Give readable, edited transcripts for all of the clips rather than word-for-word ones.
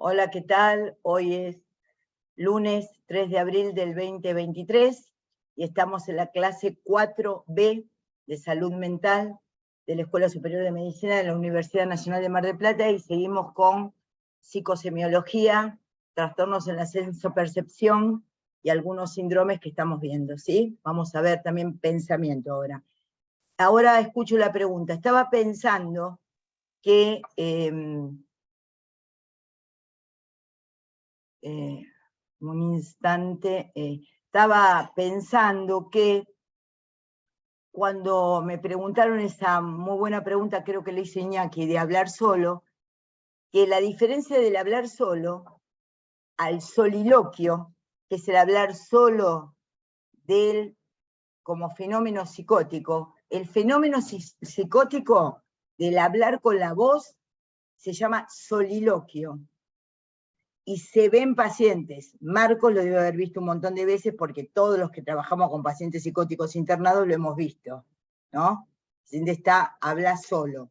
Hola, ¿qué tal? Hoy es lunes 3 de abril del 2023 y estamos en la clase 4B de Salud Mental de la Escuela Superior de Medicina de la Universidad Nacional de Mar del Plata y seguimos con psicosemiología, trastornos en la sensopercepción y algunos síndromes que estamos viendo, ¿sí? Vamos a ver también pensamiento ahora. Ahora escucho la pregunta. Estaba pensando que... un instante, estaba pensando que cuando me preguntaron esa muy buena pregunta, creo que le hice Iñaki, de hablar solo, que la diferencia del hablar solo al soliloquio, que es el hablar solo del como fenómeno psicótico, el fenómeno psicótico del hablar con la voz se llama soliloquio. Y se ven pacientes. Marcos lo debe haber visto un montón de veces porque todos los que trabajamos con pacientes psicóticos internados lo hemos visto, ¿no? El paciente habla solo.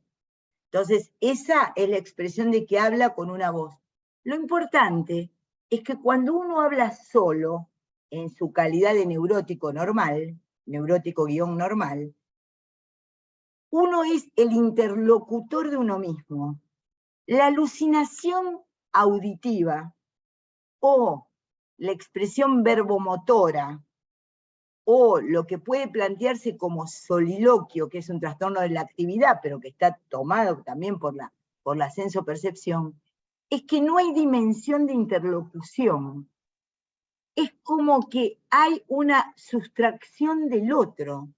Entonces, esa es la expresión de que habla con una voz. Lo importante es que cuando uno habla solo, en su calidad de neurótico normal, neurótico-normal, uno es el interlocutor de uno mismo. La alucinación auditiva o la expresión verbomotora, o lo que puede plantearse como soliloquio, que es un trastorno de la actividad, pero que está tomado también por la sensopercepción, es que no hay dimensión de interlocución. Es como que hay una sustracción del otro.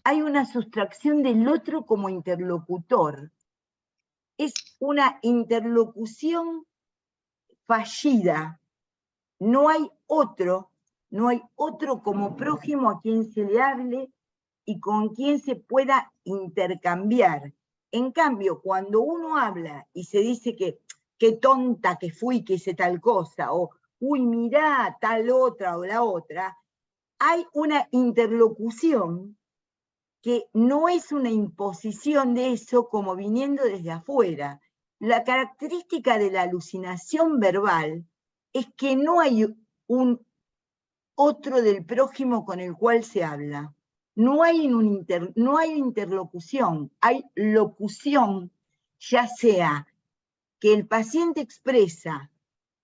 Hay una sustracción del otro como interlocutor. Es una interlocución fallida. No hay otro como prójimo a quien se le hable y con quien se pueda intercambiar. En cambio, cuando uno habla y se dice que qué tonta que fui que hice tal cosa, o uy, mirá tal otra o la otra, hay una interlocución que no es una imposición de eso como viniendo desde afuera. La característica de la alucinación verbal es que no hay un otro del prójimo con el cual se habla. No hay interlocución, hay locución, ya sea que el paciente expresa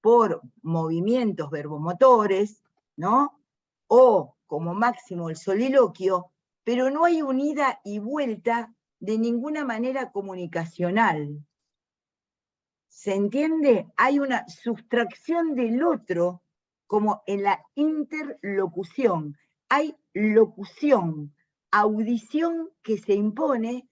por movimientos verbomotores, ¿no? O como máximo el soliloquio, pero no hay un ida y vuelta de ninguna manera comunicacional. ¿Se entiende? Hay una sustracción del otro como en la interlocución. Hay locución, audición que se impone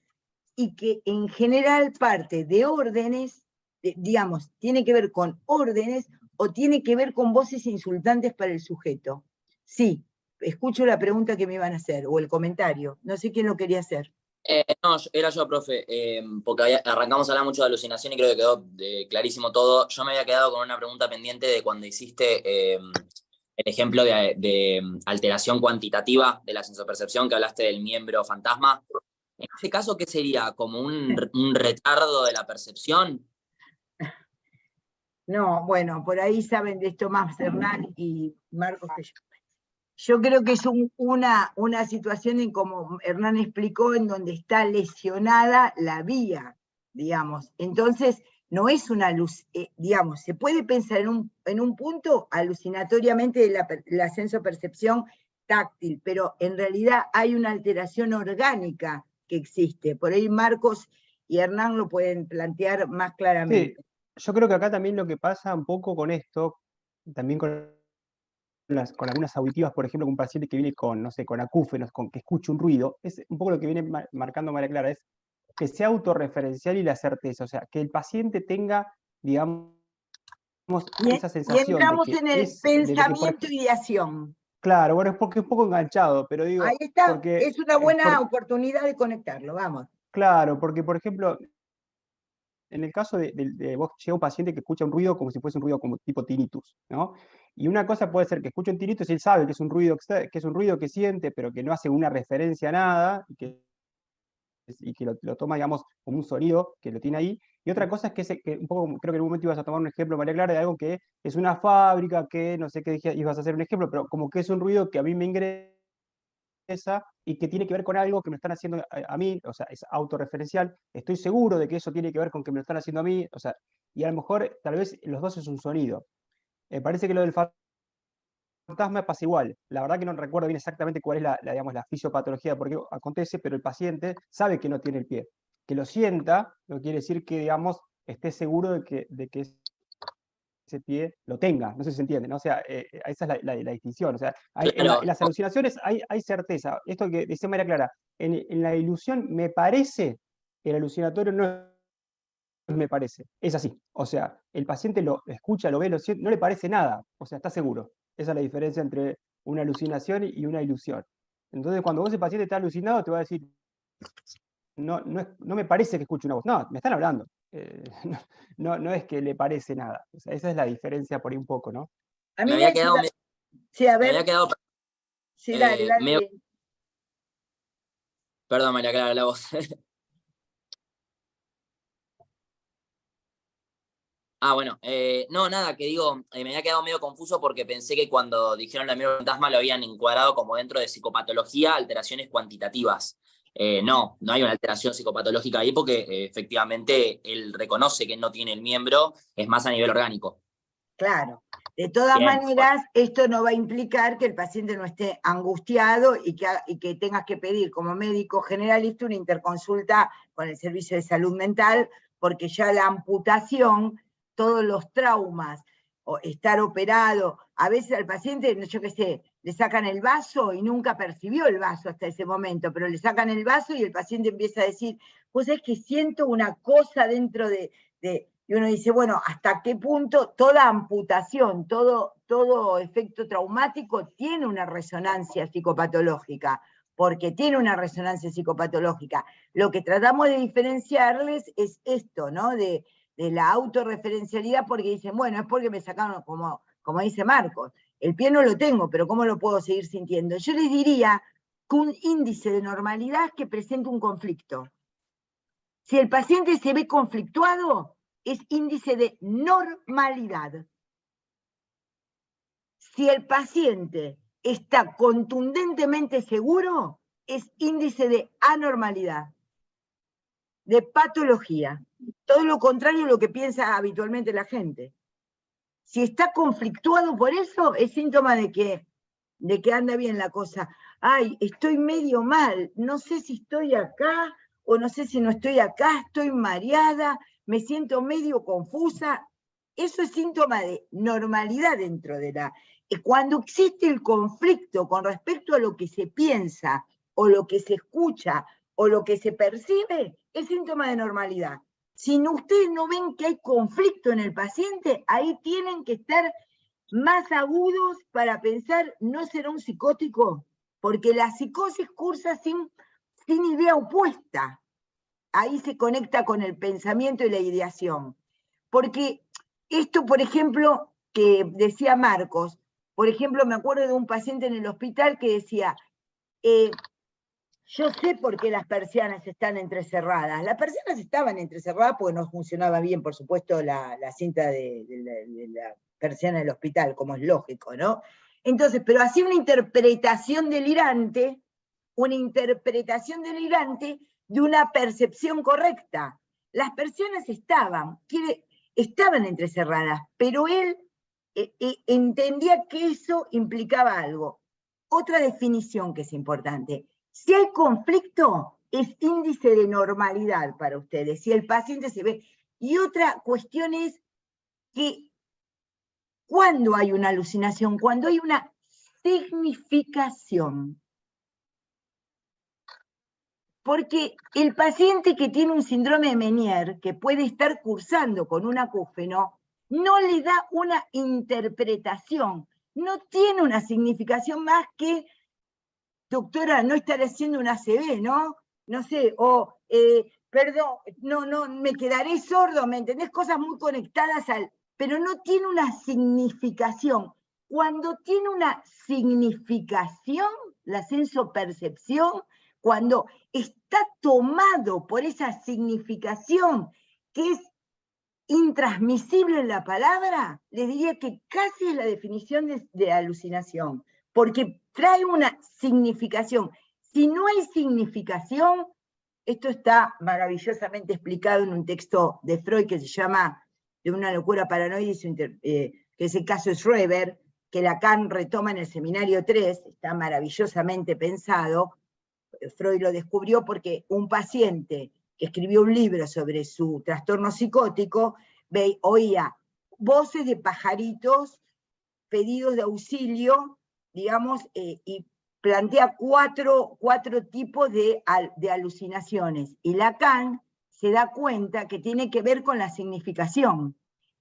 y que en general parte de órdenes, digamos, tiene que ver con órdenes o tiene que ver con voces insultantes para el sujeto. Sí, escucho la pregunta que me iban a hacer o el comentario. No sé quién lo quería hacer. No, era yo, profe, porque arrancamos a hablar mucho de alucinación y creo que quedó clarísimo todo. Yo me había quedado con una pregunta pendiente de cuando hiciste el ejemplo de alteración cuantitativa de la sensopercepción, que hablaste del miembro fantasma. En este caso, ¿qué sería? ¿Como un retardo de la percepción? No, bueno, por ahí saben de esto más Hernán y Marcos que yo. Yo creo que es una situación en como Hernán explicó, en donde está lesionada la vía, digamos. Entonces, no es una luz, digamos, se puede pensar en un punto alucinatoriamente de la sensopercepción táctil, pero en realidad hay una alteración orgánica que existe. Por ahí Marcos y Hernán lo pueden plantear más claramente. Sí, yo creo que acá también lo que pasa un poco con esto, también con algunas auditivas, por ejemplo, con un paciente que viene con, no sé, con acúfenos, con que escuche un ruido, es un poco lo que viene marcando María Clara, es que sea autorreferencial y la certeza, o sea, que el paciente tenga, digamos, esa Y sensación de entramos que en el es, de que, pensamiento y ideación. claro, bueno, es porque es un poco enganchado, pero Ahí digo, está, porque, es una buena oportunidad de conectarlo, vamos. claro, porque, por ejemplo, en el caso de vos llega un paciente que escucha un ruido como si fuese un ruido como tipo tinnitus, ¿no? Y una cosa puede ser que escuche un tinnitus y él sabe que es un ruido que siente, pero que no hace una referencia a nada, y que lo toma, digamos, como un sonido que lo tiene ahí, Y otra cosa es que un poco, creo que en un momento ibas a tomar un ejemplo, María Clara, de algo que es una fábrica, que no sé qué ibas a hacer un ejemplo, pero como que es un ruido que a mí me ingresa y que tiene que ver con algo que me están haciendo a mí, o sea, es autorreferencial, estoy seguro de que eso tiene que ver con que me lo están haciendo a mí, o sea, y a lo mejor tal vez los dos es un sonido. Parece que lo del fantasma pasa igual. La verdad que no recuerdo bien exactamente cuál es digamos, la fisiopatología de por qué acontece, pero el paciente sabe que no tiene el pie. Que lo sienta no quiere decir que, digamos, esté seguro de que ese pie lo tenga. No sé si se entiende, ¿no? O sea, esa es la distinción. O sea, Claro, en las alucinaciones hay certeza. Esto que dice María Clara, en la ilusión me parece que el alucinatorio no me parece. Es así. O sea, el paciente lo escucha, lo ve, lo siente, no le parece nada. O sea, está seguro. Esa es la diferencia entre una alucinación y una ilusión. Entonces, cuando vos el paciente está alucinado, te va a decir, no me parece que escuche una voz. No, me están hablando. No es que le parece nada. O sea, esa es la diferencia por ahí un poco, ¿no? A mí me había quedado, sí, a me había ver, quedado sí, dale, dale. Perdón, María Clara, la voz. Bueno, no, nada, que digo, me había quedado medio confuso porque pensé que cuando dijeron la amigo fantasma lo habían encuadrado como dentro de psicopatología, alteraciones cuantitativas. No hay una alteración psicopatológica ahí porque efectivamente él reconoce que no tiene el miembro, es más a nivel orgánico. Claro. De todas maneras, esto no va a implicar que el paciente no esté angustiado y que tengas que pedir como médico generalista una interconsulta con el servicio de salud mental, porque ya la amputación, todos los traumas, o estar operado, a veces al paciente, yo qué sé, le sacan el vaso y nunca percibió el vaso hasta ese momento, pero le sacan el vaso y el paciente empieza a decir, pues es que siento una cosa dentro de y uno dice, bueno, ¿hasta qué punto toda amputación, todo efecto traumático tiene una resonancia psicopatológica? Porque tiene una resonancia psicopatológica. Lo que tratamos de diferenciarles es esto, ¿no? De la autorreferencialidad, porque dicen, bueno, es porque me sacaron, como dice Marcos, el pie no lo tengo, pero ¿cómo lo puedo seguir sintiendo? Yo les diría que un índice de normalidad es que presenta un conflicto. Si el paciente se ve conflictuado, es índice de normalidad. Si el paciente está contundentemente seguro, es índice de anormalidad, de patología. Todo lo contrario a lo que piensa habitualmente la gente. Si está conflictuado por eso, es síntoma de que anda bien la cosa. Ay, estoy medio mal, no sé si estoy acá o no sé si no estoy acá, estoy mareada, me siento medio confusa. Eso es síntoma de normalidad dentro de la... Cuando existe el conflicto con respecto a lo que se piensa o lo que se escucha o lo que se percibe, es síntoma de normalidad. Si ustedes no ven que hay conflicto en el paciente, ahí tienen que estar más agudos para pensar, ¿no será un psicótico? Porque la psicosis cursa sin idea opuesta. Ahí se conecta con el pensamiento y la ideación. Porque esto, por ejemplo, que decía Marcos, por ejemplo, me acuerdo de un paciente en el hospital que decía, yo sé por qué las persianas están entrecerradas. Las persianas estaban entrecerradas porque no funcionaba bien, por supuesto, la cinta de la persiana del hospital, como es lógico, ¿no? Entonces, pero hacía una interpretación delirante de una percepción correcta. Las persianas estaban entrecerradas, pero él entendía que eso implicaba algo. Otra definición que es importante. Si hay conflicto, es índice de normalidad para ustedes, si el paciente se ve. Y otra cuestión es que cuando hay una alucinación, cuando hay una significación. Porque el paciente que tiene un síndrome de Meniere, que puede estar cursando con un acúfeno, no le da una interpretación, no tiene una significación más que, doctora, no estaré haciendo una ACV, ¿no? No sé, o, perdón, no, me quedaré sordo, ¿me entendés? Cosas muy conectadas pero no tiene una significación. Cuando tiene una significación, la sensopercepción, cuando está tomado por esa significación, que es intransmisible en la palabra, les diría que casi es la definición de alucinación, porque trae una significación. Si no hay significación, esto está maravillosamente explicado en un texto de Freud que se llama De una locura paranoide, que es el caso de Schreber, que Lacan retoma en el Seminario 3, está maravillosamente pensado. Freud lo descubrió porque un paciente que escribió un libro sobre su trastorno psicótico, oía voces de pajaritos, pedidos de auxilio, digamos, y plantea cuatro tipos de alucinaciones. Y Lacan se da cuenta que tiene que ver con la significación,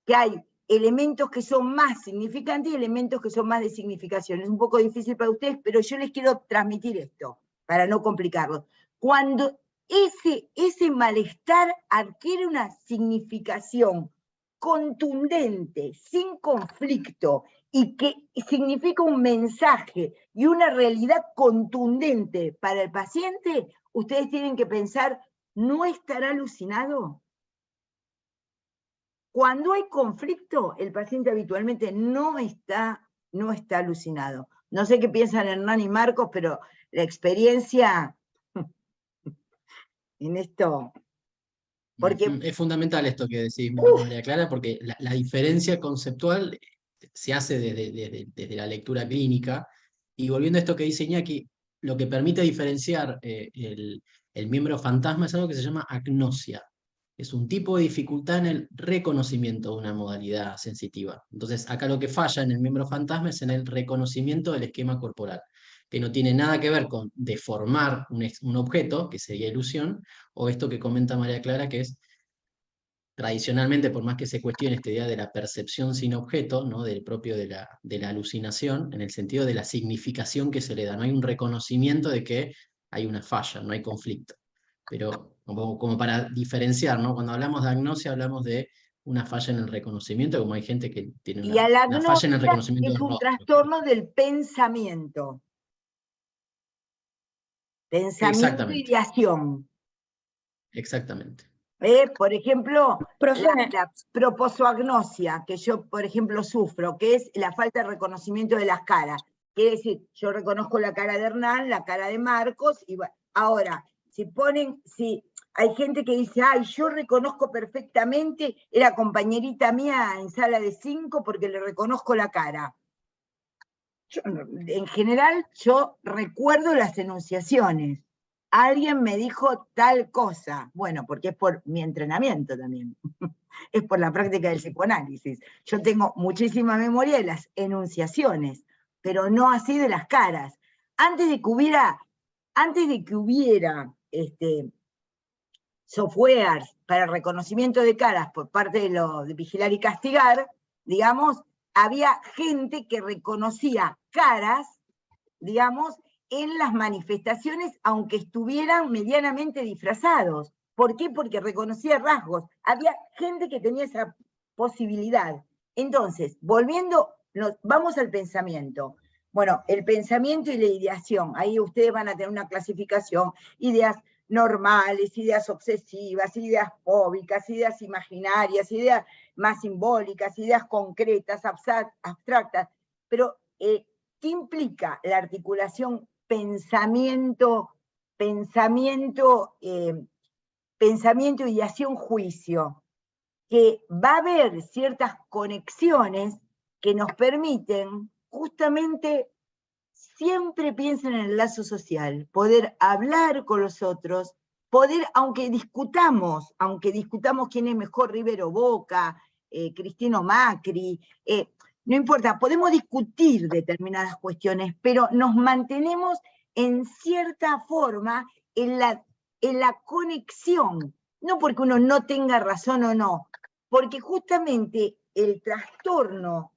que hay elementos que son más significantes y elementos que son más de significación. Es un poco difícil para ustedes, pero yo les quiero transmitir esto, para no complicarlo. Cuando ese malestar adquiere una significación contundente, sin conflicto, y que significa un mensaje y una realidad contundente para el paciente, ustedes tienen que pensar, ¿no estará alucinado? Cuando hay conflicto, el paciente habitualmente no está alucinado. No sé qué piensan Hernán y Marcos, pero la experiencia en esto... Porque, es fundamental esto que decís, María Clara, porque la diferencia conceptual se hace desde la lectura clínica, y volviendo a esto que dice Iñaki, lo que permite diferenciar el miembro fantasma es algo que se llama agnosia. Es un tipo de dificultad en el reconocimiento de una modalidad sensitiva. Entonces, acá lo que falla en el miembro fantasma es en el reconocimiento del esquema corporal, que no tiene nada que ver con deformar un objeto, que sería ilusión, o esto que comenta María Clara, que es tradicionalmente, por más que se cuestione esta idea de la percepción sin objeto, ¿no? Del propio de la alucinación, en el sentido de la significación que se le da. No hay un reconocimiento de que hay una falla, no hay conflicto. Pero como para diferenciar, ¿no? Cuando hablamos de agnosia hablamos de una falla en el reconocimiento, como hay gente que tiene una falla en el reconocimiento es del un rostro. trastorno del pensamiento. Pensamiento y ideación. Exactamente. Por ejemplo, Profe. la proposoagnosia, que yo, por ejemplo, sufro, que es la falta de reconocimiento de las caras. Quiere decir, yo reconozco la cara de Hernán, la cara de Marcos, y bueno, ahora, si hay gente que dice, ay, yo reconozco perfectamente, era compañerita mía en sala de 5 porque le reconozco la cara. En general, yo recuerdo las enunciaciones. Alguien me dijo tal cosa. Bueno, porque es por mi entrenamiento también. Es por la práctica del psicoanálisis. Yo tengo muchísima memoria de las enunciaciones, pero no así de las caras. Antes de que hubiera softwares para reconocimiento de caras por parte de vigilar y castigar, digamos, había gente que reconocía caras, digamos, en las manifestaciones, aunque estuvieran medianamente disfrazados. ¿Por qué? Porque reconocía rasgos. Había gente que tenía esa posibilidad. Entonces, vamos al pensamiento. Bueno, el pensamiento y la ideación, ahí ustedes van a tener una clasificación, ideas normales, ideas obsesivas, ideas fóbicas, ideas imaginarias, ideas más simbólicas, ideas concretas, abstractas, pero ¿qué implica la articulación pensamiento, ideación, juicio? Que va a haber ciertas conexiones que nos permiten justamente, siempre piensen en el lazo social, poder hablar con los otros, poder, aunque discutamos quién es mejor, River o Boca, Cristina o Macri, no importa, podemos discutir determinadas cuestiones, pero nos mantenemos en cierta forma en la conexión, no porque uno no tenga razón o no, porque justamente el trastorno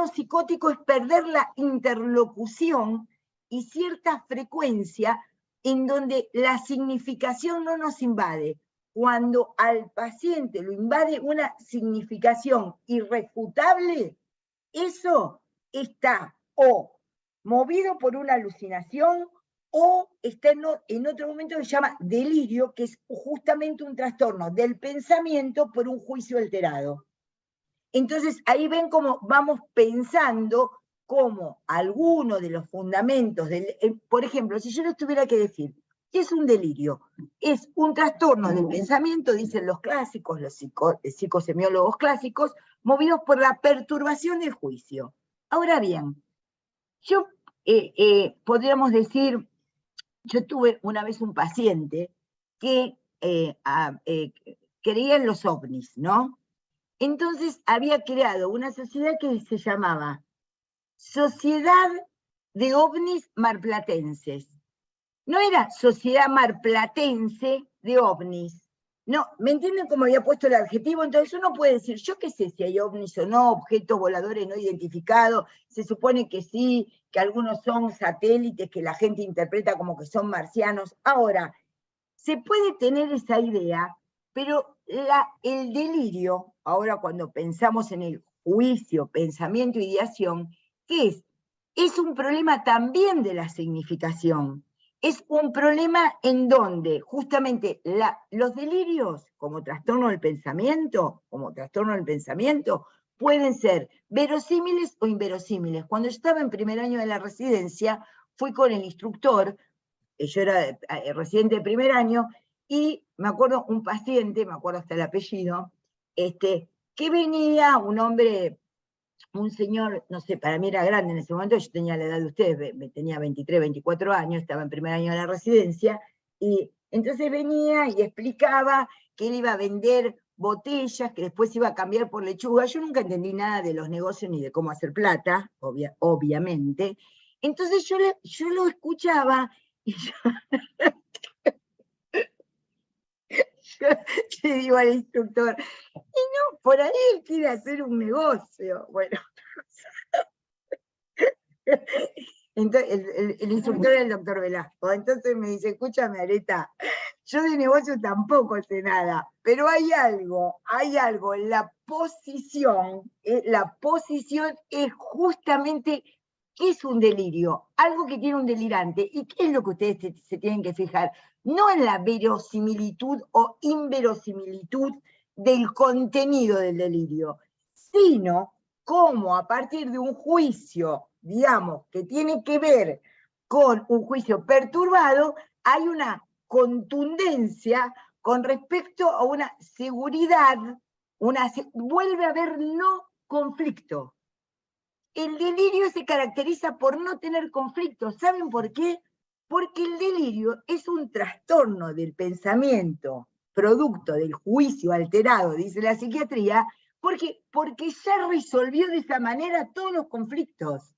psicótico es perder la interlocución y cierta frecuencia en donde la significación no nos invade. Cuando al paciente lo invade una significación irrefutable, eso está o movido por una alucinación o está en otro momento que se llama delirio, que es justamente un trastorno del pensamiento por un juicio alterado. Entonces, ahí ven cómo vamos pensando cómo alguno de los fundamentos, por ejemplo, si yo les tuviera que decir, ¿qué es un delirio? Es un trastorno del pensamiento, dicen los clásicos, los psicosemiólogos clásicos, movidos por la perturbación del juicio. Ahora bien, yo podríamos decir, yo tuve una vez un paciente que creía en los ovnis, ¿no? Entonces había creado una sociedad que se llamaba Sociedad de OVNIs Marplatenses. No era Sociedad Marplatense de OVNIs. No, ¿me entienden cómo había puesto el adjetivo? Entonces uno puede decir, yo qué sé si hay ovnis o no, objetos voladores no identificados, se supone que sí, que algunos son satélites que la gente interpreta como que son marcianos. Ahora, se puede tener esa idea, pero el delirio, ahora cuando pensamos en el juicio, pensamiento, ideación, ¿qué es? Es un problema también de la significación. Es un problema en donde justamente los delirios, como trastorno del pensamiento, pueden ser verosímiles o inverosímiles. Cuando yo estaba en primer año de la residencia, fui con el instructor, yo era residente de primer año, y me acuerdo un paciente, me acuerdo hasta el apellido, que venía, un hombre, un señor, no sé, para mí era grande en ese momento, yo tenía la edad de ustedes, tenía 23, 24 años, estaba en primer año de la residencia, y entonces venía y explicaba que él iba a vender botellas, que después iba a cambiar por lechuga. Yo nunca entendí nada de los negocios ni de cómo hacer plata, obviamente. Entonces yo lo escuchaba, y yo le digo al instructor, y no, por ahí él quiere hacer un negocio. Bueno, entonces el instructor era el doctor Velasco. Entonces me dice, escúchame, Areta, yo de negocio tampoco sé nada, pero hay algo, la posición es justamente, ¿qué es un delirio? Algo que tiene un delirante. ¿Y qué es lo que ustedes se tienen que fijar? No en la verosimilitud o inverosimilitud del contenido del delirio, sino cómo a partir de un juicio, digamos, que tiene que ver con un juicio perturbado, hay una contundencia con respecto a una seguridad, vuelve a haber no conflicto. El delirio se caracteriza por no tener conflicto. ¿Saben por qué? Porque el delirio es un trastorno del pensamiento, producto del juicio alterado, dice la psiquiatría, porque ya resolvió de esa manera todos los conflictos.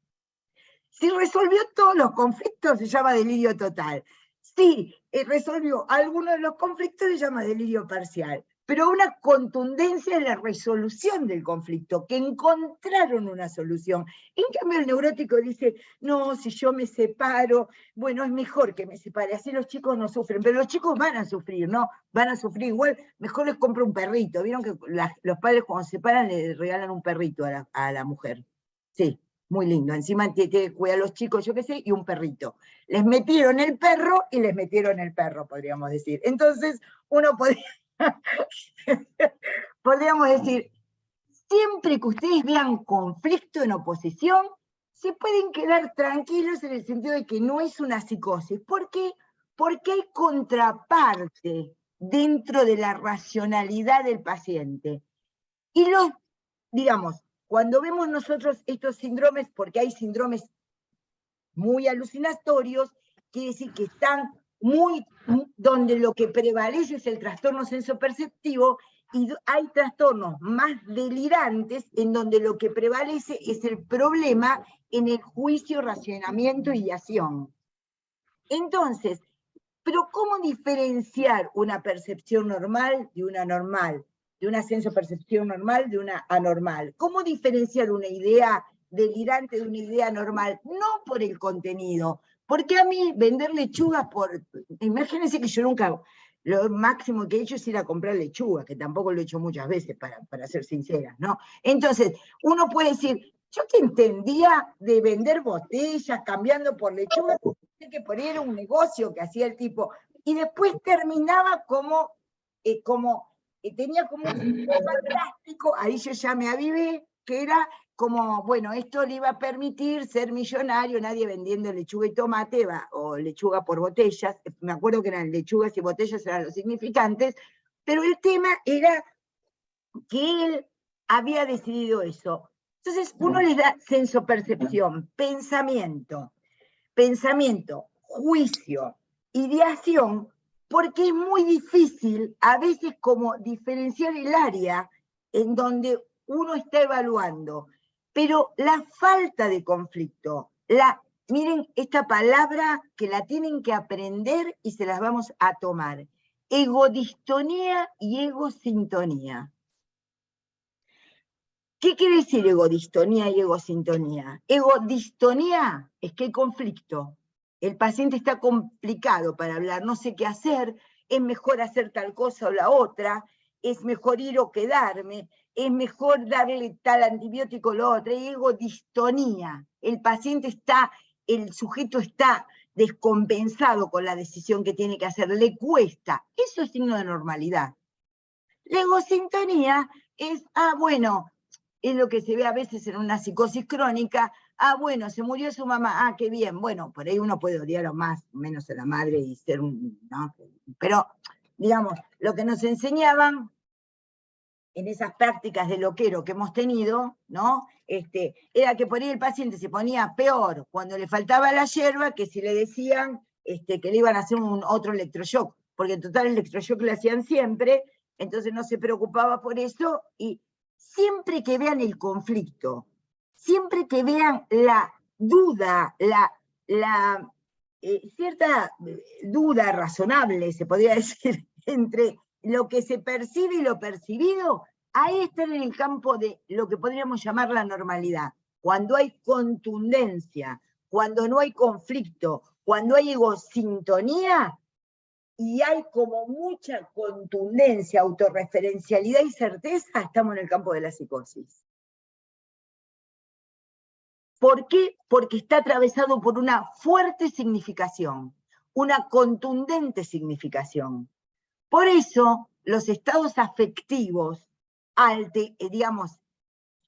Si resolvió todos los conflictos, se llama delirio total. Si resolvió algunos de los conflictos, se llama delirio parcial. Pero una contundencia en la resolución del conflicto, que encontraron una solución. En cambio, el neurótico dice, no, si yo me separo, bueno, es mejor que me separe, así los chicos no sufren, pero los chicos van a sufrir, ¿no? Van a sufrir igual, mejor les compro un perrito. ¿Vieron que los padres cuando se separan le regalan un perrito a la mujer? Sí. Muy lindo, encima tiene que cuidar a los chicos, yo qué sé, y un perrito. Les metieron el perro y les metieron el perro, podríamos decir. Entonces, uno podríamos decir, siempre que ustedes vean conflicto en oposición, se pueden quedar tranquilos en el sentido de que no es una psicosis. ¿Por qué? Porque hay contraparte dentro de la racionalidad del paciente. Y digamos, cuando vemos nosotros estos síndromes, porque hay síndromes muy alucinatorios, quiere decir que están donde lo que prevalece es el trastorno sensoperceptivo, y hay trastornos más delirantes en donde lo que prevalece es el problema en el juicio, racionamiento y ideación. Entonces, pero ¿cómo diferenciar una percepción normal de una anormal? De una sensopercepción normal de una anormal. ¿Cómo diferenciar una idea delirante de una idea normal? No por el contenido, porque a mí vender lechugas imagínense que yo nunca, lo máximo que he hecho es ir a comprar lechugas, que tampoco lo he hecho muchas veces, para ser sincera, ¿no? Entonces, uno puede decir, Yo que entendía de vender botellas, cambiando por lechuga, que por ahí era un negocio que hacía el tipo, y después terminaba tenía como un sistema plástico, ahí yo ya me avivé, que era como, bueno, esto le iba a permitir ser millonario, nadie vendiendo lechuga y tomate, o lechuga por botellas, me acuerdo que eran lechugas y botellas eran los significantes, pero el tema era que él había decidido eso. Entonces uno les da sensopercepción, pensamiento, juicio, ideación, porque es muy difícil a veces como diferenciar el área en donde uno está evaluando. Pero la falta de conflicto, miren esta palabra que la tienen que aprender y se las vamos a tomar. Egodistonía y egosintonía. ¿Qué quiere decir egodistonía y egosintonía? Egodistonía es que hay conflicto. El paciente está complicado para hablar, no sé qué hacer, es mejor hacer tal cosa o la otra, es mejor ir o quedarme, es mejor darle tal antibiótico o la otra. Y egodistonía, el sujeto está descompensado con la decisión que tiene que hacer, le cuesta. Eso es signo de normalidad. La egosintonía es, bueno, es lo que se ve a veces en una psicosis crónica, bueno, se murió su mamá, qué bien, bueno, por ahí uno puede odiar más o menos a la madre y ser ¿no? Pero, digamos, lo que nos enseñaban en esas prácticas de loquero que hemos tenido, ¿no? Era que por ahí el paciente se ponía peor cuando le faltaba la hierba que si le decían que le iban a hacer otro electroshock, porque en total el electroshock le hacían siempre, entonces no se preocupaba por eso, y siempre que vean el conflicto, siempre que vean la duda, cierta duda razonable, se podría decir, entre lo que se percibe y lo percibido, ahí están en el campo de lo que podríamos llamar la normalidad. Cuando hay contundencia, cuando no hay conflicto, cuando hay egosintonía, y hay como mucha contundencia, autorreferencialidad y certeza, estamos en el campo de la psicosis. ¿Por qué? Porque está atravesado por una fuerte significación, una contundente significación. Por eso, los estados afectivos, digamos,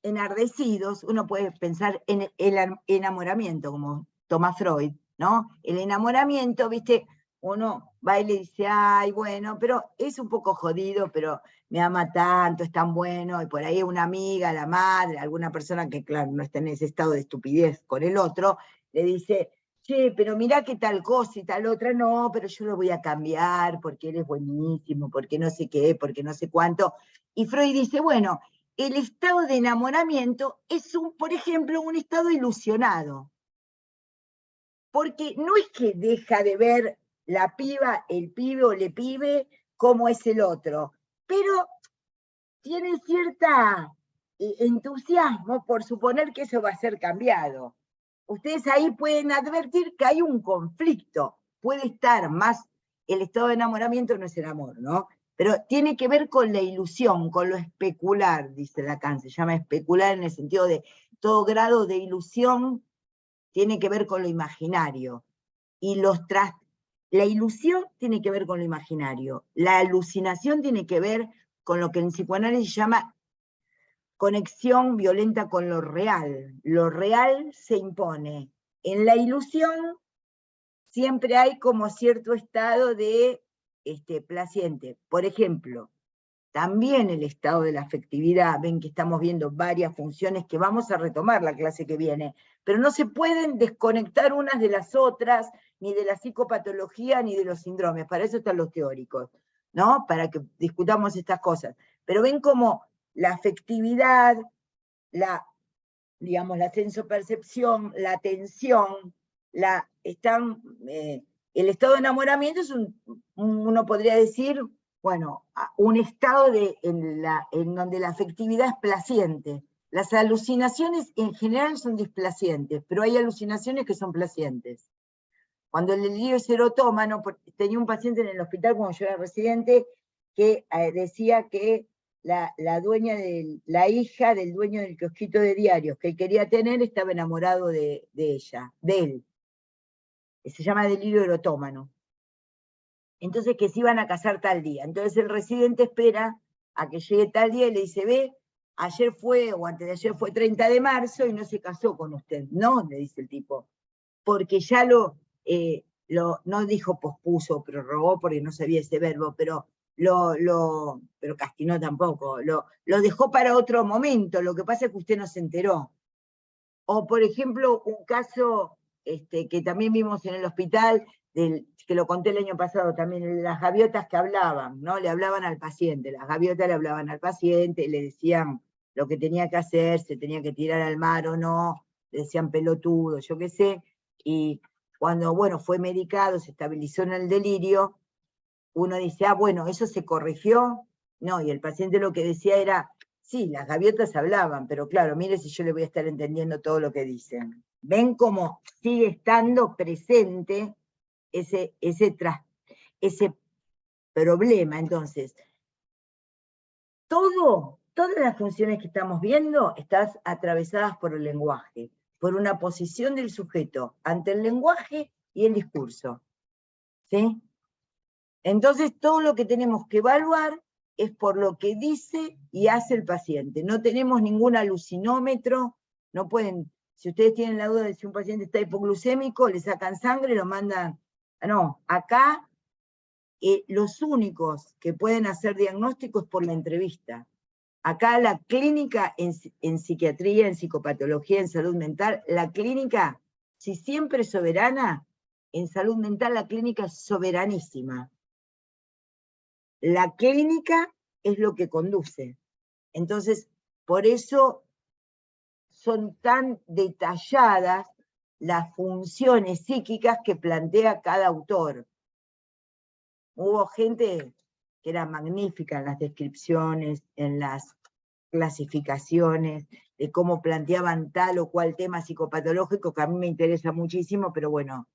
enardecidos, uno puede pensar en el enamoramiento, como toma Freud, ¿no? El enamoramiento, viste, uno va y le dice, ay, bueno, pero es un poco jodido, pero me ama tanto, es tan bueno, y por ahí una amiga, la madre, alguna persona que, claro, no está en ese estado de estupidez con el otro, le dice, che, pero mirá que tal cosa y tal otra, no, pero yo lo voy a cambiar porque él es buenísimo, porque no sé qué, porque no sé cuánto. Y Freud dice, bueno, el estado de enamoramiento es, por ejemplo, un estado ilusionado. Porque no es que deja de ver la piba, el pibe o le pibe como es el otro, pero tiene cierta entusiasmo por suponer que eso va a ser cambiado. Ustedes ahí pueden advertir que hay un conflicto. Puede estar más, el estado de enamoramiento no es el amor, ¿no? Pero tiene que ver con la ilusión, con lo especular, dice Lacan, se llama especular en el sentido de todo grado de ilusión tiene que ver con lo imaginario. Y la ilusión tiene que ver con lo imaginario. La alucinación tiene que ver con lo que en psicoanálisis se llama conexión violenta con lo real. Lo real se impone. En la ilusión siempre hay como cierto estado de placiente. Por ejemplo, también el estado de la afectividad, ven que estamos viendo varias funciones que vamos a retomar la clase que viene, pero no se pueden desconectar unas de las otras, ni de la psicopatología, ni de los síndromes, para eso están los teóricos, ¿no? Para que discutamos estas cosas. Pero ven cómo la afectividad, digamos, la sensopercepción, la atención, el estado de enamoramiento es uno podría decir, bueno, un estado en donde la afectividad es placiente. Las alucinaciones en general son displacientes, pero hay alucinaciones que son placientes. Cuando el delirio es erotómano, tenía un paciente en el hospital cuando yo era residente que decía que la dueña la hija del dueño del kiosquito de diarios que él quería tener estaba enamorado de él. Se llama delirio erotómano. Entonces que se iban a casar tal día. Entonces el residente espera a que llegue tal día y le dice, ve, ayer fue, o antes de ayer fue 30 de marzo y no se casó con usted. No, le dice el tipo, porque ya no dijo pospuso, prorrogó porque no sabía ese verbo, pero pero castinó tampoco, lo dejó para otro momento, lo que pasa es que usted no se enteró. O por ejemplo, un caso que también vimos en el hospital, que lo conté el año pasado también, las gaviotas que hablaban, ¿no? Le hablaban al paciente, las gaviotas le hablaban al paciente, le decían lo que tenía que hacer, se tenía que tirar al mar o no, le decían pelotudo, yo qué sé, y cuando, bueno, fue medicado, se estabilizó en el delirio, uno dice, bueno, ¿eso se corrigió? No, y el paciente lo que decía era, sí, las gaviotas hablaban, pero claro, mire si yo le voy a estar entendiendo todo lo que dicen. ¿Ven cómo sigue estando presente ese problema? Entonces, todas las funciones que estamos viendo están atravesadas por el lenguaje, por una posición del sujeto ante el lenguaje y el discurso. ¿Sí? Entonces, todo lo que tenemos que evaluar es por lo que dice y hace el paciente. No tenemos ningún alucinómetro, no pueden, si ustedes tienen la duda de si un paciente está hipoglucémico, le sacan sangre, lo mandan. No, acá los únicos que pueden hacer diagnósticos por la entrevista. Acá la clínica en psiquiatría, en psicopatología, en salud mental, la clínica, si siempre es soberana, en salud mental la clínica es soberanísima. La clínica es lo que conduce. Entonces, por eso son tan detalladas las funciones psíquicas que plantea cada autor. Hubo gente que era magnífica en las descripciones, en las clasificaciones, de cómo planteaban tal o cual tema psicopatológico, que a mí me interesa muchísimo, pero bueno,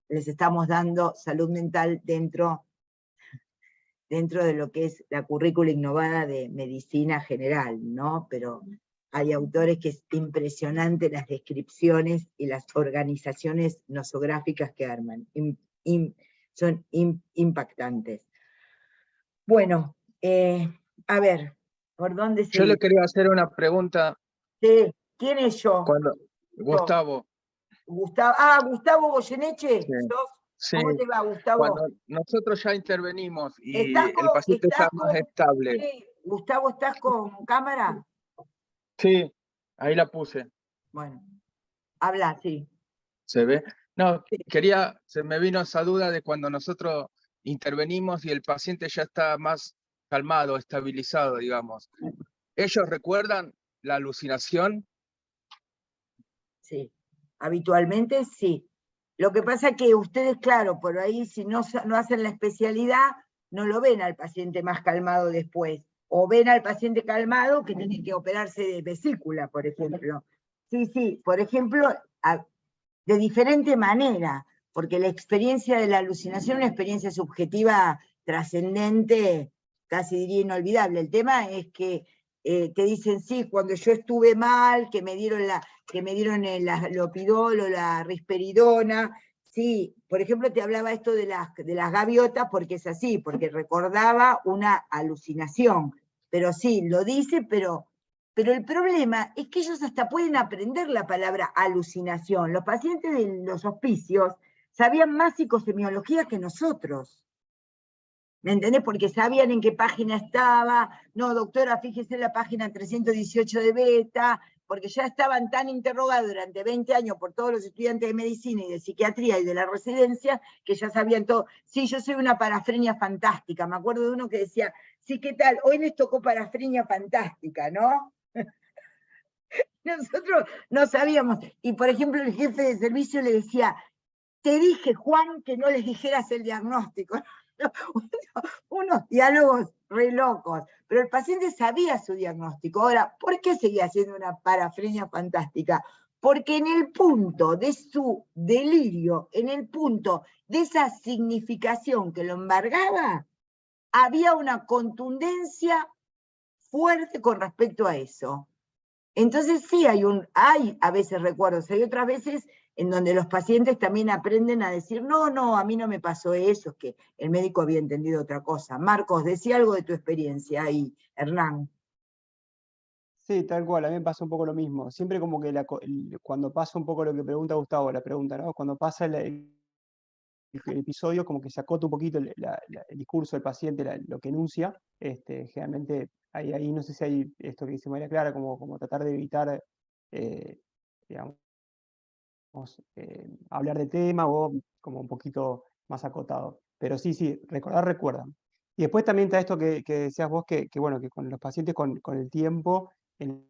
les estamos dando salud mental dentro de lo que es la currícula innovada de medicina general, ¿no? Pero hay autores que es impresionante las descripciones y las organizaciones nosográficas que arman. Son impactantes. Bueno, a ver, ¿por dónde se...? Yo le quería hacer una pregunta. Sí, ¿quién es yo? Gustavo. Gustavo Goyeneche. Sí. Sí. ¿Cómo te va, Gustavo? Cuando nosotros ya intervenimos y el paciente está más estable. Sí. Gustavo, ¿estás con cámara? Sí, ahí la puse. Bueno, habla, sí. ¿Se ve? No, se me vino esa duda de cuando nosotros intervenimos y el paciente ya está más calmado, estabilizado, digamos. ¿Ellos recuerdan la alucinación? Sí, habitualmente sí. Lo que pasa es que ustedes, claro, por ahí si no hacen la especialidad, no lo ven al paciente más calmado después. O ven al paciente calmado que tiene que operarse de vesícula, por ejemplo. Sí, por ejemplo, de diferente manera, porque la experiencia de la alucinación es una experiencia subjetiva trascendente, casi diría inolvidable. El tema es que te dicen, sí, cuando yo estuve mal, que me dieron el lopidol o la risperidona, sí, por ejemplo te hablaba esto de las gaviotas porque es así, porque recordaba una alucinación, pero sí, lo dice, pero el problema es que ellos hasta pueden aprender la palabra alucinación. Los pacientes de los hospicios sabían más psicosemiología que nosotros. ¿Me entendés? Porque sabían en qué página estaba. No, doctora, fíjese en la página 318 de Beta, porque ya estaban tan interrogados durante 20 años por todos los estudiantes de medicina y de psiquiatría y de la residencia, que ya sabían todo. Sí, yo soy una parafrenia fantástica. Me acuerdo de uno que decía, sí, ¿qué tal? Hoy les tocó parafrenia fantástica, ¿no? Nosotros no sabíamos. Y por ejemplo, el jefe de servicio le decía, te dije, Juan, que no les dijeras el diagnóstico. Unos diálogos re locos, pero el paciente sabía su diagnóstico. Ahora, ¿por qué seguía siendo una parafrenia fantástica? Porque en el punto de su delirio, en el punto de esa significación que lo embargaba, había una contundencia fuerte con respecto a eso. Entonces sí, hay a veces recuerdos, hay otras veces en donde los pacientes también aprenden a decir, no, a mí no me pasó eso, es que el médico había entendido otra cosa. Marcos, decía algo de tu experiencia ahí, Hernán. Sí, tal cual, a mí me pasa un poco lo mismo. Siempre como que cuando pasa un poco lo que pregunta Gustavo, la pregunta, ¿no? Cuando pasa el episodio, como que se acota un poquito el discurso del paciente, lo que enuncia. Generalmente ahí no sé si hay esto que dice María Clara, como tratar de evitar, digamos, hablar de tema o como un poquito más acotado. Pero sí, recuerdan. Y después también está esto que decías vos, bueno, que con los pacientes con el tiempo, en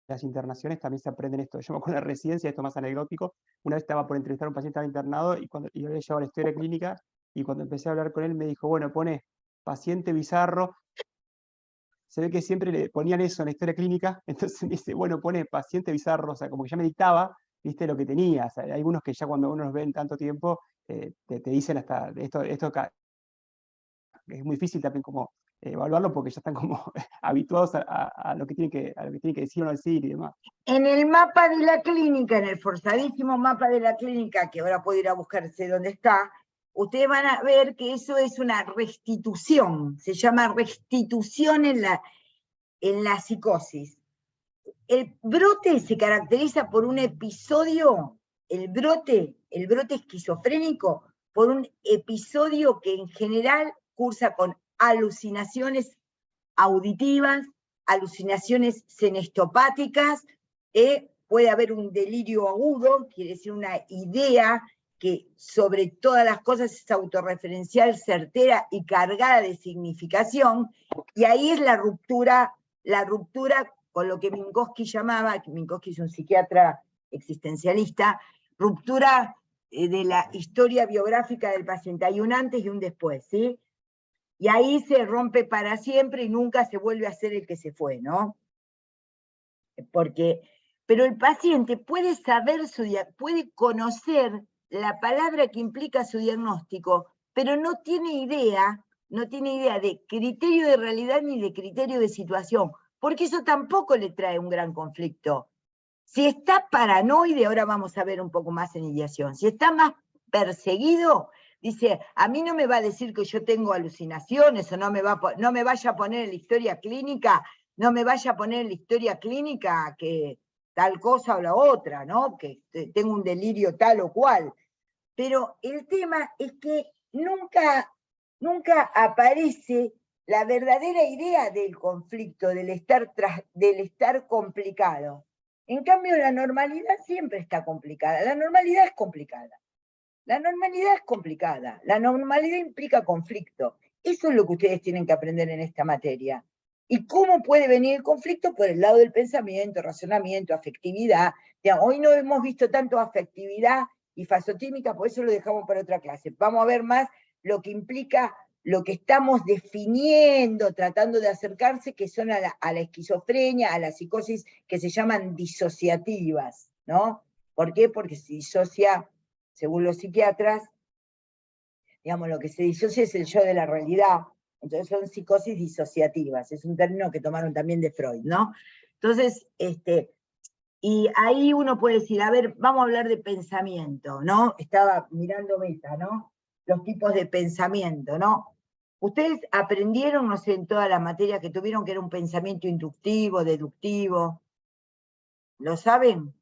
las internaciones también se aprenden esto. Yo me acuerdo de la residencia, esto más anecdótico, una vez estaba por entrevistar a un paciente, estaba internado y yo había llevado la historia clínica y cuando empecé a hablar con él me dijo, bueno, pone paciente bizarro, se ve que siempre le ponían eso en la historia clínica, entonces me dice, bueno, pone paciente bizarro, o sea, como que ya me dictaba, viste, lo que tenía. O sea, hay algunos que ya cuando uno los ve en tanto tiempo, te dicen hasta, esto es muy difícil también como evaluarlo porque ya están como habituados a lo que tienen que decir o no decir y demás. En el mapa de la clínica, en el forzadísimo mapa de la clínica, que ahora puedo ir a buscarse dónde está, ustedes van a ver que eso es una restitución, se llama restitución en la psicosis. El brote se caracteriza por un episodio, el brote esquizofrénico, por un episodio que en general cursa con alucinaciones auditivas, alucinaciones senestopáticas, puede haber un delirio agudo, quiere decir una idea que sobre todas las cosas es autorreferencial, certera y cargada de significación, y ahí es la ruptura con lo que Minkowski llamaba, que Minkowski es un psiquiatra existencialista, ruptura de la historia biográfica del paciente. Hay un antes y un después, ¿sí? Y ahí se rompe para siempre y nunca se vuelve a ser el que se fue, ¿no? Pero el paciente puede puede conocer la palabra que implica su diagnóstico, pero no tiene idea de criterio de realidad ni de criterio de situación, porque eso tampoco le trae un gran conflicto. Si está paranoide, ahora vamos a ver un poco más en ideación, si está más perseguido, dice, a mí no me va a decir que yo tengo alucinaciones o no me vaya a poner en la historia clínica, que tal cosa o la otra, ¿no? Que tengo un delirio tal o cual. Pero el tema es que nunca aparece la verdadera idea del conflicto, del estar complicado. En cambio, la normalidad siempre está complicada. La normalidad es complicada. La normalidad implica conflicto. Eso es lo que ustedes tienen que aprender en esta materia. ¿Y cómo puede venir el conflicto? Por el lado del pensamiento, razonamiento, afectividad. Hoy no hemos visto tanto afectividad y fasotímica, por eso lo dejamos para otra clase. Vamos a ver más lo que implica, lo que estamos definiendo, tratando de acercarse, que son a la esquizofrenia, a la psicosis, que se llaman disociativas, ¿no? ¿Por qué? Porque se disocia, según los psiquiatras, digamos, lo que se disocia es el yo de la realidad. Entonces son psicosis disociativas, es un término que tomaron también de Freud, ¿no? Entonces, y ahí uno puede decir, a ver, vamos a hablar de pensamiento, ¿no? Estaba mirando Meta, ¿no? Los tipos de pensamiento, ¿no? Ustedes aprendieron, no sé, en toda la materia que tuvieron, que era un pensamiento inductivo, deductivo. ¿Lo saben?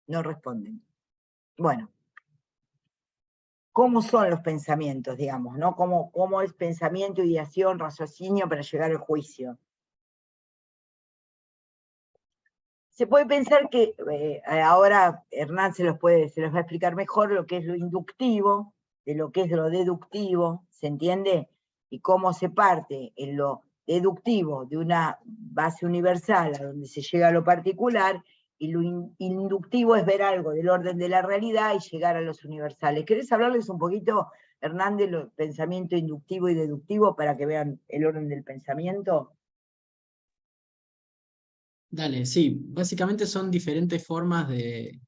No responden. Bueno. ¿Cómo son los pensamientos, digamos, ¿no? ¿Cómo es pensamiento, ideación, raciocinio para llegar al juicio? Se puede pensar que, ahora Hernán se los va a explicar mejor lo que es lo inductivo, de lo que es lo deductivo, ¿se entiende? Y cómo se parte en lo deductivo de una base universal a donde se llega a lo particular, y lo inductivo es ver algo del orden de la realidad y llegar a los universales. ¿Querés hablarles un poquito, Hernán, de lo pensamiento inductivo y deductivo para que vean el orden del pensamiento? Dale, sí, básicamente son diferentes formas de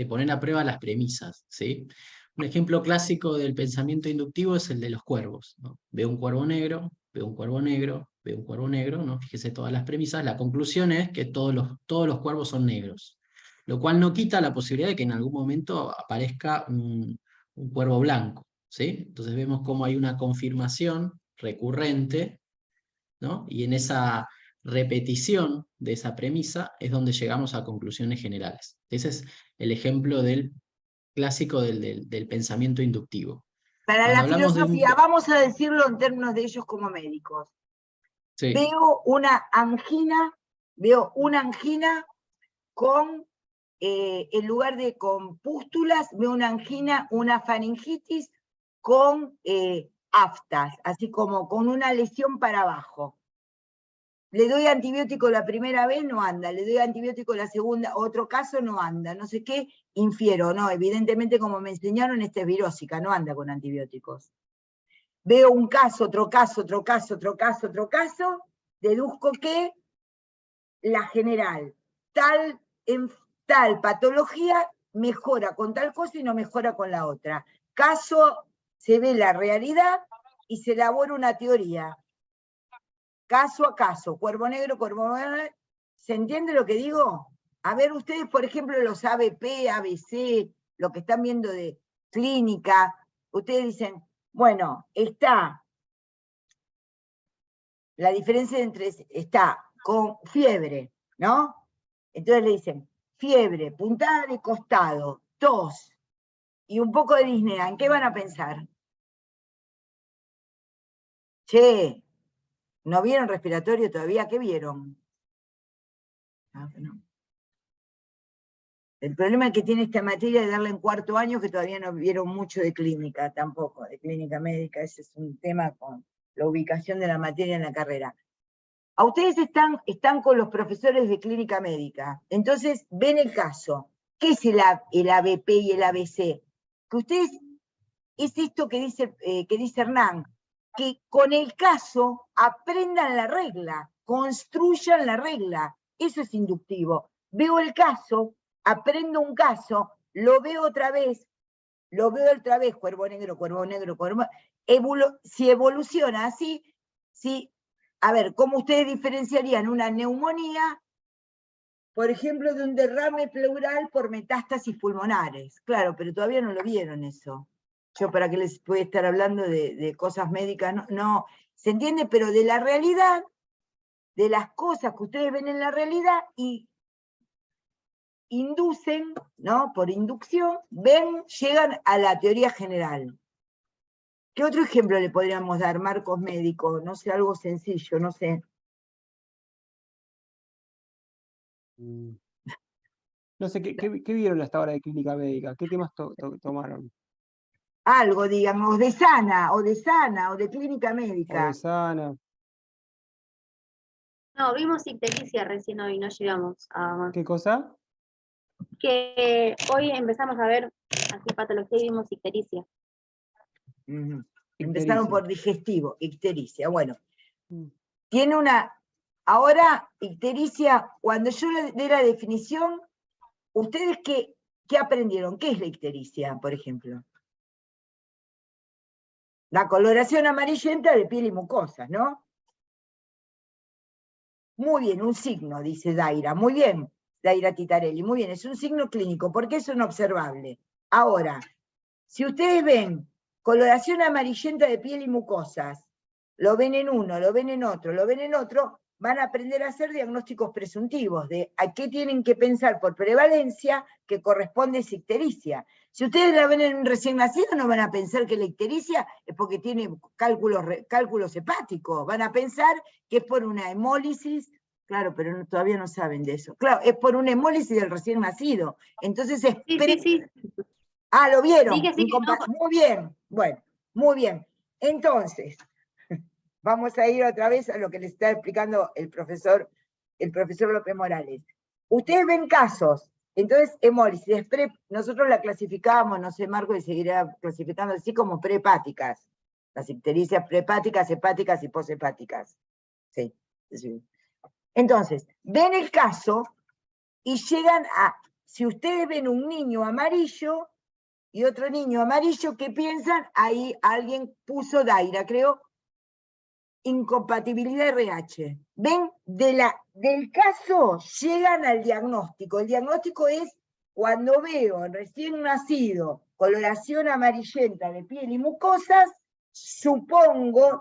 poner a prueba las premisas, ¿sí? Un ejemplo clásico del pensamiento inductivo es el de los cuervos, ¿no? Veo un cuervo negro, veo un cuervo negro, veo un cuervo negro, ¿no? Fíjese todas las premisas, la conclusión es que todos los cuervos son negros, lo cual no quita la posibilidad de que en algún momento aparezca un cuervo blanco, ¿sí? Entonces vemos cómo hay una confirmación recurrente, ¿no? Y en esa repetición de esa premisa es donde llegamos a conclusiones generales. Ese es el ejemplo clásico del pensamiento inductivo. Para Cuando la hablamos de filosofía, vamos a decirlo en términos de ellos como médicos. Sí. Veo una angina con, en lugar de con pústulas, veo una angina, una faringitis con aftas, así como con una lesión para abajo. Le doy antibiótico la primera vez, no anda. Le doy antibiótico la segunda, otro caso, no anda. No sé qué, infiero. No, evidentemente, como me enseñaron, esta es virósica, no anda con antibióticos. Veo un caso, otro caso, otro caso, otro caso, otro caso, deduzco que la general, en tal patología, mejora con tal cosa y no mejora con la otra. Caso, se ve la realidad y se elabora una teoría. Caso a caso, cuervo negro, ¿se entiende lo que digo? A ver, ustedes, por ejemplo, los ABP, ABC, lo que están viendo de clínica, ustedes dicen, bueno, está, la diferencia entre, está con fiebre, ¿no? Entonces le dicen, fiebre, puntada de costado, tos, y un poco de disnea, ¿en qué van a pensar? Che, ¿no vieron respiratorio todavía? ¿Qué vieron? No. El problema que tiene esta materia de darla en cuarto año, que todavía no vieron mucho de clínica tampoco, de clínica médica, ese es un tema con la ubicación de la materia en la carrera. A ustedes están con los profesores de clínica médica, entonces ven el caso. ¿Qué es el ABP y el ABC? Que ustedes, es esto que dice Hernán, que con el caso aprendan la regla, construyan la regla, eso es inductivo. Veo el caso, aprendo un caso, lo veo otra vez, cuervo negro, cuervo negro, si evoluciona así, si, a ver, ¿cómo ustedes diferenciarían una neumonía, por ejemplo, de un derrame pleural por metástasis pulmonares? Claro, pero todavía no lo vieron eso. Yo para qué les voy a estar hablando de cosas médicas, no, ¿se entiende? Pero de la realidad, de las cosas que ustedes ven en la realidad y inducen, ¿no? Por inducción, llegan a la teoría general. ¿Qué otro ejemplo le podríamos dar, Marcos médico? No sé, algo sencillo, no sé. No sé, ¿qué vieron hasta ahora de clínica médica? ¿Qué temas tomaron? Algo, digamos, de sana, o de clínica O médica. de sana. No, vimos ictericia recién hoy, no llegamos a más. ¿Qué cosa? Que hoy empezamos a ver así patología y vimos ictericia. Empezaron por digestivo, ictericia. Bueno, Mm. tiene ahora ictericia, cuando yo le dé la definición, ¿ustedes qué aprendieron? ¿Qué es la ictericia, por ejemplo? La coloración amarillenta de piel y mucosas, ¿no? Muy bien, un signo, dice Daira. Muy bien, Daira Titarelli. Muy bien, es un signo clínico, porque es un observable. Ahora, si ustedes ven coloración amarillenta de piel y mucosas, lo ven en uno, lo ven en otro, lo ven en otro, van a aprender a hacer diagnósticos presuntivos de a qué tienen que pensar por prevalencia que corresponde a ictericia. Si ustedes la ven en un recién nacido, no van a pensar que la ictericia es porque tiene cálculos hepáticos, van a pensar que es por una hemólisis, claro, pero todavía no saben de eso. Claro, es por una hemólisis del recién nacido. Entonces es... Sí. Ah, ¿lo vieron? Sí, que no. Muy bien, bueno, muy bien. Entonces, vamos a ir otra vez a lo que les está explicando el profesor López Morales. Ustedes ven casos, entonces hemólisis, nosotros la clasificábamos, no sé, Marco, y seguirá clasificando así como prehepáticas. Las ictericias prehepáticas, hepáticas y poshepáticas. Sí. Entonces, ven el caso y llegan a, si ustedes ven un niño amarillo y otro niño amarillo, ¿qué piensan? Ahí alguien puso Daira, creo. incompatibilidad RH. ¿Ven? Del caso llegan al diagnóstico. El diagnóstico es cuando veo en recién nacido coloración amarillenta de piel y mucosas,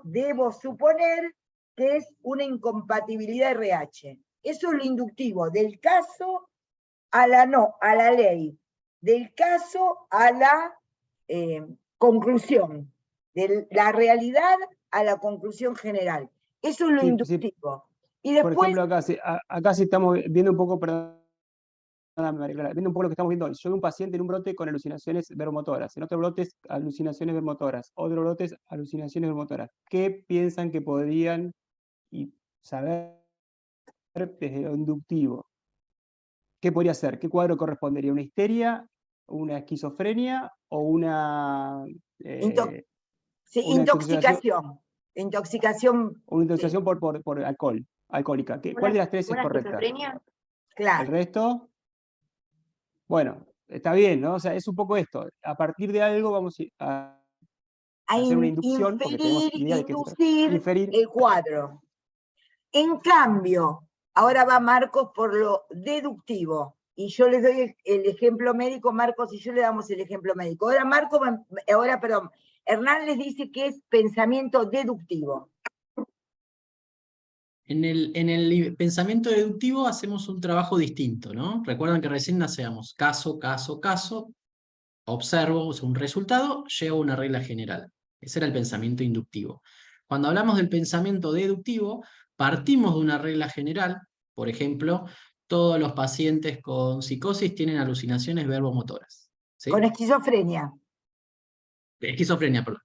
debo suponer que es una incompatibilidad RH. Eso es lo inductivo, del caso a la ley, del caso a la conclusión, de la realidad a la conclusión general. Eso es lo inductivo. Y después, por ejemplo, acá sí estamos viendo un poco, perdón, María Clara, viendo un poco lo que estamos viendo. Yo veo un paciente en un brote con alucinaciones verbomotoras, en otro brote alucinaciones verbomotoras, otro brote alucinaciones verbomotoras. ¿Qué piensan que podrían saber desde lo inductivo? ¿Qué podría ser? ¿Qué cuadro correspondería? ¿Una histeria, una esquizofrenia o una intoxicación? Intoxicación. Una intoxicación por alcohol, alcohólica. ¿Cuál de las tres es correcta? ¿Esquizofrenia? Claro. ¿El resto? Bueno, está bien, ¿no? O sea, es un poco esto. A partir de algo vamos a hacer una inducción, porque tenemos idea de que inferir el cuadro. En cambio, ahora va Marcos por lo deductivo, y yo les doy el ejemplo médico, Marcos y yo le damos el ejemplo médico. Ahora, Hernán les dice que es pensamiento deductivo. En el pensamiento deductivo hacemos un trabajo distinto, ¿no? Recuerdan que recién hacíamos caso, caso, caso, observo un resultado, llego a una regla general. Ese era el pensamiento inductivo. Cuando hablamos del pensamiento deductivo, partimos de una regla general. Por ejemplo, todos los pacientes con psicosis tienen alucinaciones verbomotoras, ¿sí? Con esquizofrenia. Esquizofrenia, perdón.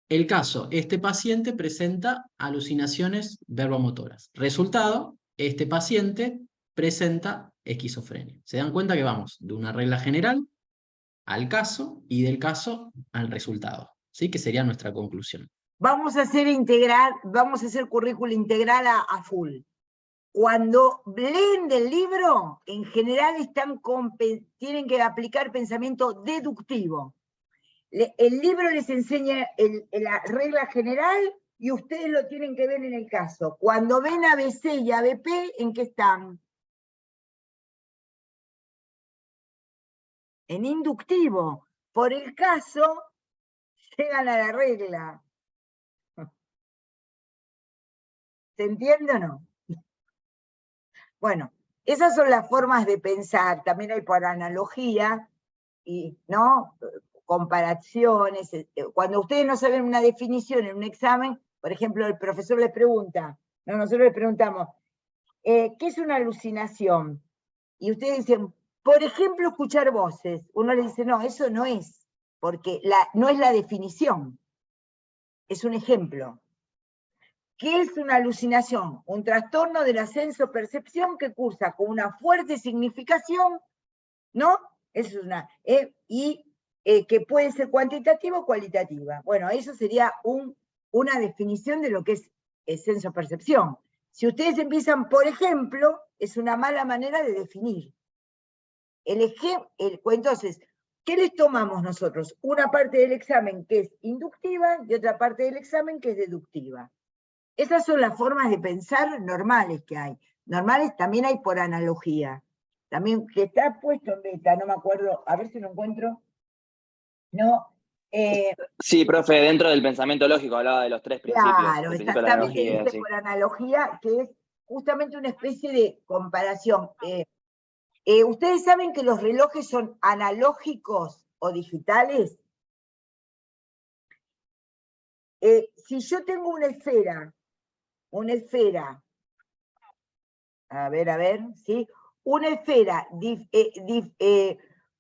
El caso, este paciente presenta alucinaciones verbomotoras. Resultado, este paciente presenta esquizofrenia. Se dan cuenta que vamos de una regla general al caso y del caso al resultado, ¿sí? Que sería nuestra conclusión. Vamos a hacer currículo integral a full. Cuando leen del libro, en general tienen que aplicar pensamiento deductivo. El libro les enseña la regla general y ustedes lo tienen que ver en el caso. Cuando ven ABC y ABP, ¿en qué están? En inductivo. Por el caso, llegan a la regla. ¿Se entiende o no? Bueno, esas son las formas de pensar. También hay por analogía, ¿no? Comparaciones. Cuando ustedes no saben una definición en un examen, por ejemplo, el profesor les pregunta, no, nosotros les preguntamos, ¿qué es una alucinación? Y ustedes dicen, por ejemplo, escuchar voces. Uno le dice, no, eso no es, porque no es la definición, es un ejemplo. ¿Qué es una alucinación? Un trastorno de la sensopercepción que cursa con una fuerte significación, ¿no? Es que puede ser cuantitativa o cualitativa. Bueno, eso sería una definición de lo que es sensopercepción. Si ustedes empiezan, por ejemplo, es una mala manera de definir. Entonces, ¿qué les tomamos nosotros? Una parte del examen que es inductiva y otra parte del examen que es deductiva. Esas son las formas de pensar normales que hay. Normales también hay por analogía. También que está puesto en beta, no me acuerdo, a ver si lo encuentro. No. Sí, profe, dentro del pensamiento lógico hablaba de los tres principios. Claro, exactamente, dice Sí. por analogía, que es justamente una especie de comparación. ¿Ustedes saben que los relojes son analógicos o digitales? Si yo tengo una esfera, a ver, ¿sí? Una esfera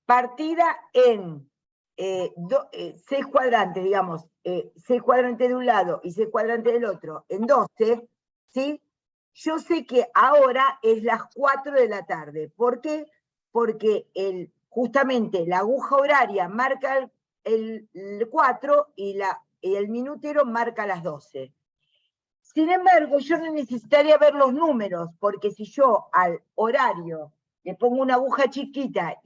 partida en 6 cuadrantes, digamos, 6 cuadrantes de un lado y 6 cuadrantes del otro, en 12, ¿sí? Yo sé que ahora es las 4 de la tarde. ¿Por qué? Porque justamente la aguja horaria marca el 4 y el minutero marca las 12. Sin embargo, yo no necesitaría ver los números, porque si yo al horario le pongo una aguja chiquita,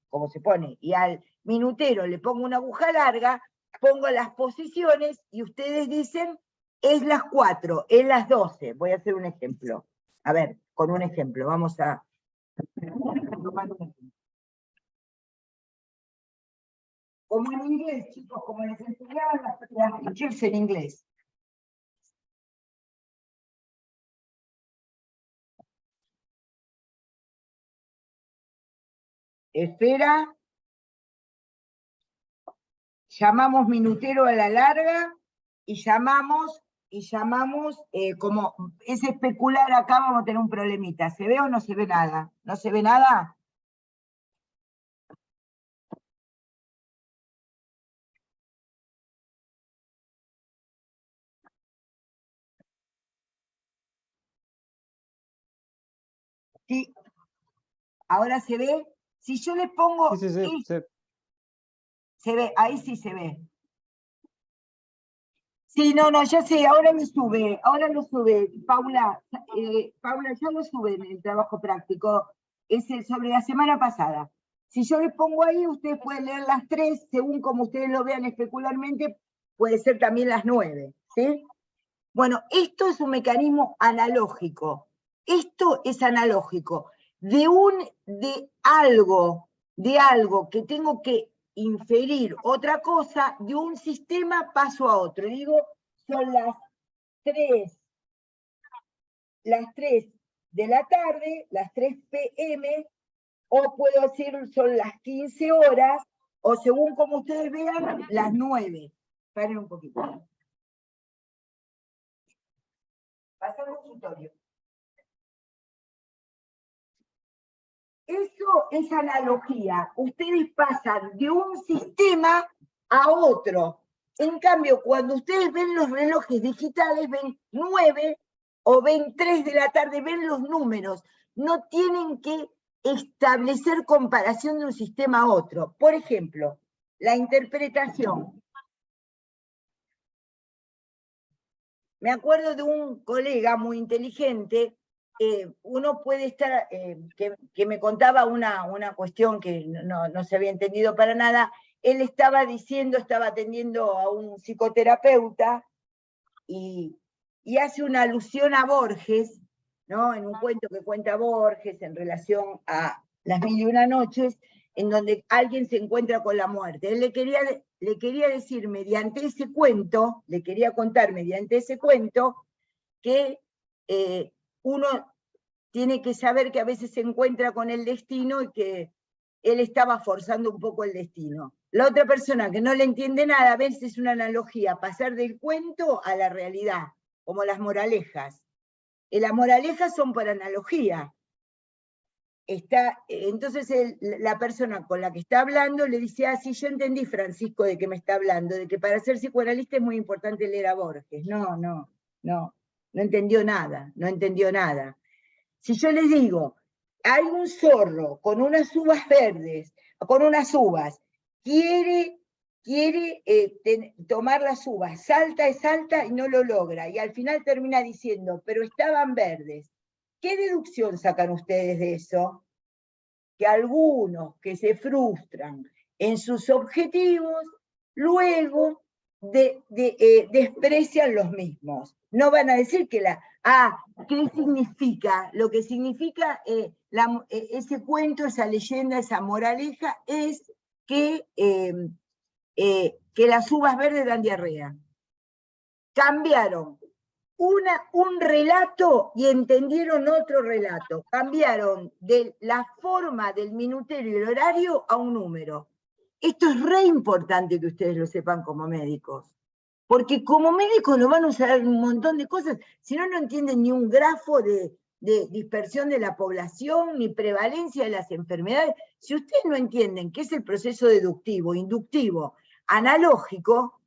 como se pone, y al minutero le pongo una aguja larga, pongo las posiciones y ustedes dicen es las 4, es las 12. Voy a hacer un ejemplo. A ver, con un ejemplo, vamos a... Como en inglés, chicos, como les enseñaban las teachers en inglés. Espera. Llamamos minutero a la larga y llamamos, como es especular acá, vamos a tener un problemita. ¿Se ve o no se ve nada? ¿No se ve nada? Sí. ¿Ahora se ve? Si yo les pongo... Sí, se ve, ahí sí se ve. Sí, no, ya sé, ahora lo sube, Paula, Paula ya lo sube en el trabajo práctico, es el sobre la semana pasada. Si yo les pongo ahí, ustedes pueden leer las 3, según como ustedes lo vean especularmente, puede ser también las 9, ¿sí? Bueno, esto es un mecanismo analógico, esto es analógico, de algo que tengo que inferir otra cosa, de un sistema paso a otro. Digo, son las 3 de la tarde, las 3 p.m., o puedo decir son las 15 horas, o según como ustedes vean, las 9. Paren un poquito. Pasamos al tutorial. Eso es analogía. Ustedes pasan de un sistema a otro. En cambio, cuando ustedes ven los relojes digitales, ven 9 o ven 3 de la tarde, ven los números. No tienen que establecer comparación de un sistema a otro. Por ejemplo, la interpretación. Me acuerdo de un colega muy inteligente. Uno puede estar, que me contaba una cuestión que no se había entendido para nada. Él estaba atendiendo a un psicoterapeuta y hace una alusión a Borges, ¿no? En un cuento que cuenta Borges en relación a Las Mil y Una Noches, en donde alguien se encuentra con la muerte. Él le quería decir mediante ese cuento, le quería contar mediante ese cuento, que uno tiene que saber que a veces se encuentra con el destino y que él estaba forzando un poco el destino. La otra persona que no le entiende nada, a veces es una analogía, pasar del cuento a la realidad, como las moralejas. Las moralejas son por analogía. Entonces la persona con la que está hablando le dice, sí, yo entendí, Francisco, de qué me está hablando, de que para ser psicoanalista es muy importante leer a Borges. No entendió nada. Si yo les digo, hay un zorro con unas uvas verdes, con unas uvas, quiere tomar las uvas, salta y no lo logra, y al final termina diciendo, pero estaban verdes. ¿Qué deducción sacan ustedes de eso? Que algunos que se frustran en sus objetivos, luego desprecian los mismos. No van a decir que ¿qué significa? Lo que significa ese cuento, esa leyenda, esa moraleja, es que las uvas verdes dan diarrea. Cambiaron un relato y entendieron otro relato. Cambiaron de la forma del minutero y el horario a un número. Esto es re importante que ustedes lo sepan como médicos. Porque como médicos lo van a usar un montón de cosas, si no entienden ni un grafo de dispersión de la población, ni prevalencia de las enfermedades. Si ustedes no entienden qué es el proceso deductivo, inductivo, analógico,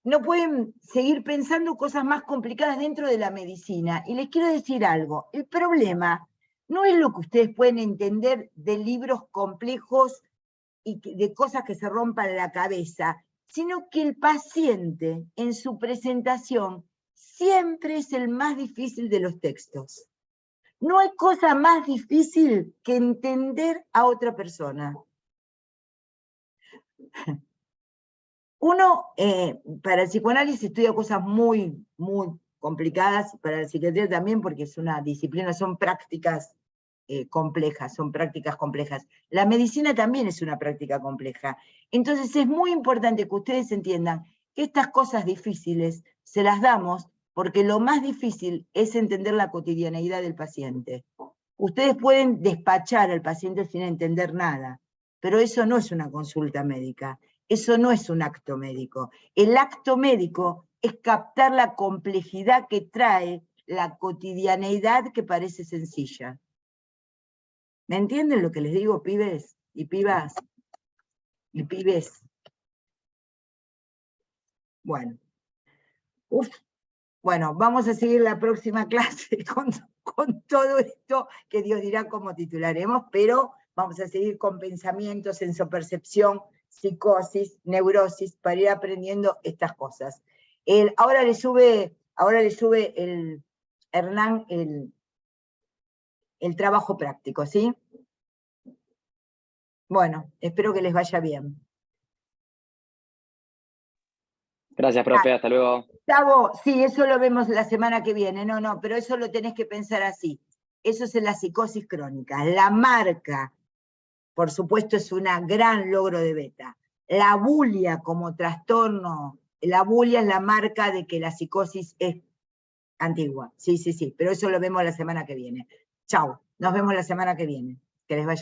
no pueden seguir pensando cosas más complicadas dentro de la medicina. Y les quiero decir algo, el problema no es lo que ustedes pueden entender de libros complejos y de cosas que se rompan la cabeza, sino que el paciente en su presentación siempre es el más difícil de los textos. No hay cosa más difícil que entender a otra persona. Uno, para el psicoanálisis estudia cosas muy, muy complicadas, para la psiquiatría también, porque es una disciplina, son prácticas complejas, son prácticas complejas. La medicina también es una práctica compleja. Entonces es muy importante que ustedes entiendan que estas cosas difíciles se las damos porque lo más difícil es entender la cotidianeidad del paciente. Ustedes pueden despachar al paciente sin entender nada, pero eso no es una consulta médica, eso no es un acto médico. El acto médico es captar la complejidad que trae la cotidianeidad que parece sencilla. ¿Me entienden lo que les digo, pibes y pibas? Y pibes. Bueno. Bueno, vamos a seguir la próxima clase con todo esto que Dios dirá cómo titularemos, pero vamos a seguir con pensamiento, sensopercepción, psicosis, neurosis, para ir aprendiendo estas cosas. Ahora le sube el Hernán el trabajo práctico, ¿sí? Bueno, espero que les vaya bien. Gracias, profe, hasta luego. Gustavo, sí, eso lo vemos la semana que viene, no, pero eso lo tenés que pensar así. Eso es en la psicosis crónica. La marca, por supuesto, es un gran logro de Beta. La bulia como trastorno, la bulia es la marca de que la psicosis es antigua. Sí, pero eso lo vemos la semana que viene. Chau, nos vemos la semana que viene. Que les vaya